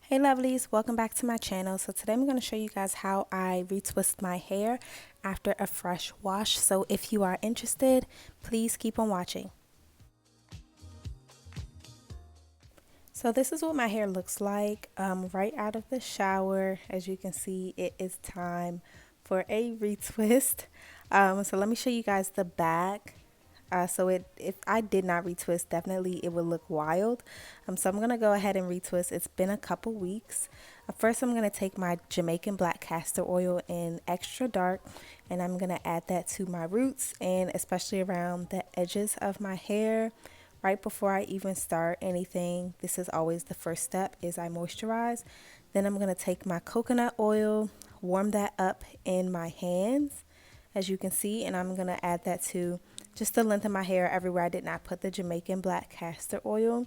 Hey lovelies, welcome back to my channel. So today I'm going to show you guys how I retwist my hair after a fresh wash. So if you are interested, please keep on watching. So this is what my hair looks like right out of the shower. As you can see, it is time for a retwist. So let me show you guys the back. If I did not retwist, definitely it would look wild. So I'm gonna go ahead and retwist. It's been a couple weeks. First, I'm gonna take my Jamaican black castor oil in extra dark, and I'm gonna add that to my roots and especially around the edges of my hair. Right before I even start anything, this is always the first step, is I moisturize. Then I'm gonna take my coconut oil, warm that up in my hands, as you can see, and I'm gonna add that to just the length of my hair everywhere I did not put the Jamaican black castor oil.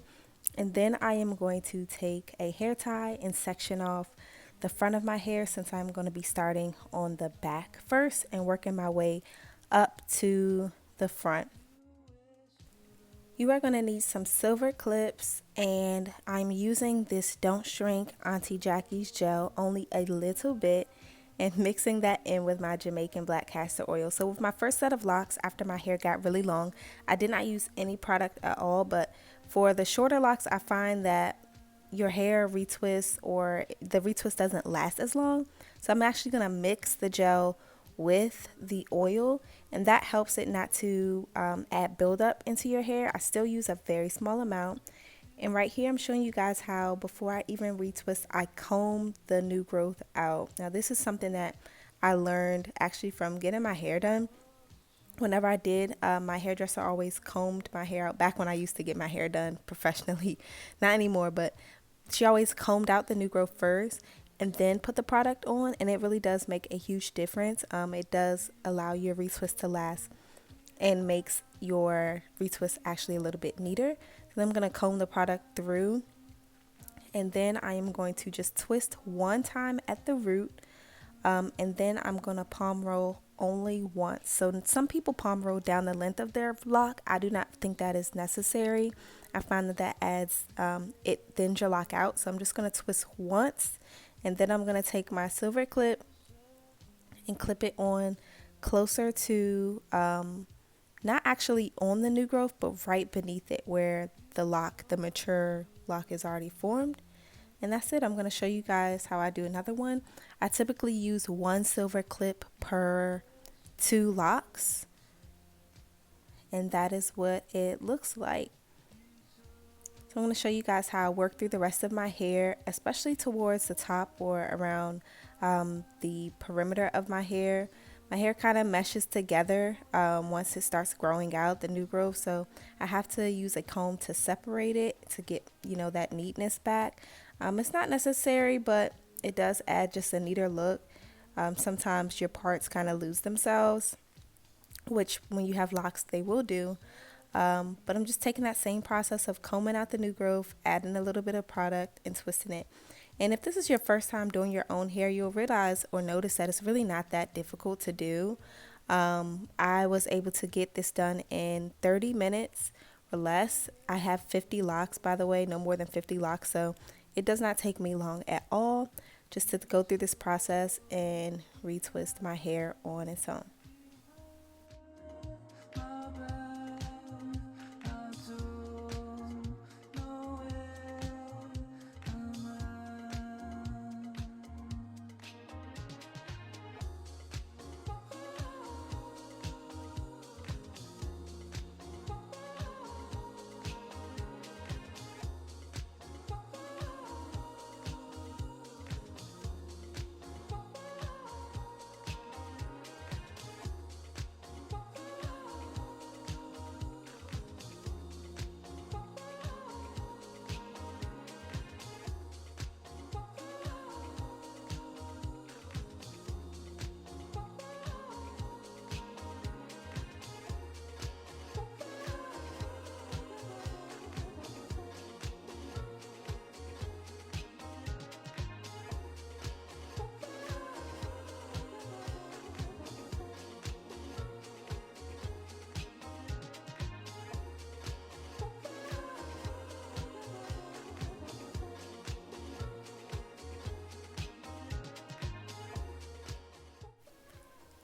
And then I am going to take a hair tie and section off the front of my hair, since I'm going to be starting on the back first and working my way up to the front. You are going to need some silver clips, and I'm using this Don't Shrink Auntie Jackie's gel, only a little bit, and mixing that in with my Jamaican black castor oil. So with my first set of locks, after my hair got really long, I did not use any product at all, but for the shorter locks, I find that your hair retwists, or the retwist doesn't last as long. So I'm actually going to mix the gel with the oil, and that helps it not to add buildup into your hair. I still use a very small amount. And right here I'm showing you guys how, before I even retwist, I comb the new growth out. Now this is something that I learned actually from getting my hair done. Whenever I did, my hairdresser always combed my hair out, back when I used to get my hair done professionally. Not anymore, but she always combed out the new growth first and then put the product on, and it really does make a huge difference. It does allow your retwist to last and makes your retwist actually a little bit neater. So I'm going to comb the product through, and then I am going to just twist one time at the root, and then I'm going to palm roll only once. So some people palm roll down the length of their lock. I do not think that is necessary. I find that that adds, it thins your lock out. So I'm just going to twist once, and then I'm going to take my silver clip and clip it on closer to, not actually on the new growth, but right beneath it where the lock, the mature lock, is already formed. And that's it. I'm going to show you guys how I do another one. I typically use one silver clip per 2 locks, and that is what it looks like. So I'm going to show you guys how I work through the rest of my hair, especially towards the top or around the perimeter of my hair. My hair kind of meshes together once it starts growing out, the new growth. So I have to use a comb to separate it to get, that neatness back. It's not necessary, but it does add just a neater look. Sometimes your parts kind of lose themselves, which when you have locks, they will do. But I'm just taking that same process of combing out the new growth, adding a little bit of product, and twisting it. And if this is your first time doing your own hair, you'll realize or notice that it's really not that difficult to do. I was able to get this done in 30 minutes or less. I have 50 locks, by the way, no more than 50 locks. So it does not take me long at all just to go through this process and retwist my hair on its own.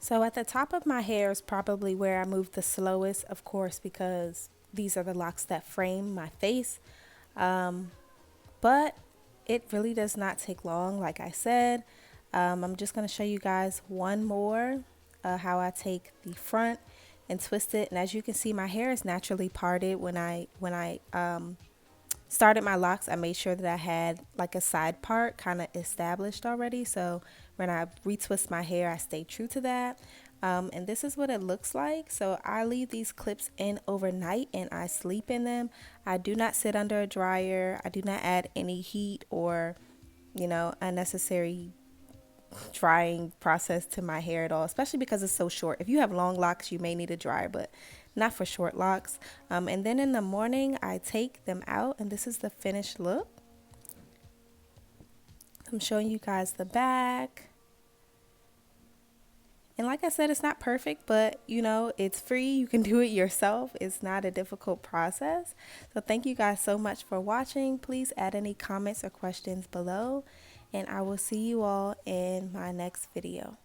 So at the top of my hair is probably where I move the slowest, of course, because these are the locks that frame my face. Um, but it really does not take long, like I said. I'm just going to show you guys one more how I take the front and twist it. And as you can see, my hair is naturally parted. When I started my locks, I made sure that I had like a side part kind of established already. So when I retwist my hair, I stay true to that. And this is what it looks like. So I leave these clips in overnight and I sleep in them. I do not sit under a dryer. I do not add any heat or, unnecessary drying process to my hair at all, especially because it's so short. If you have long locks, you may need a dryer, but not for short locks. And then in the morning, I take them out, and this is the finished look. I'm showing you guys the back. And like I said, it's not perfect, but it's free. You can do it yourself. It's not a difficult process. So thank you guys so much for watching. Please add any comments or questions below, and I will see you all in my next video.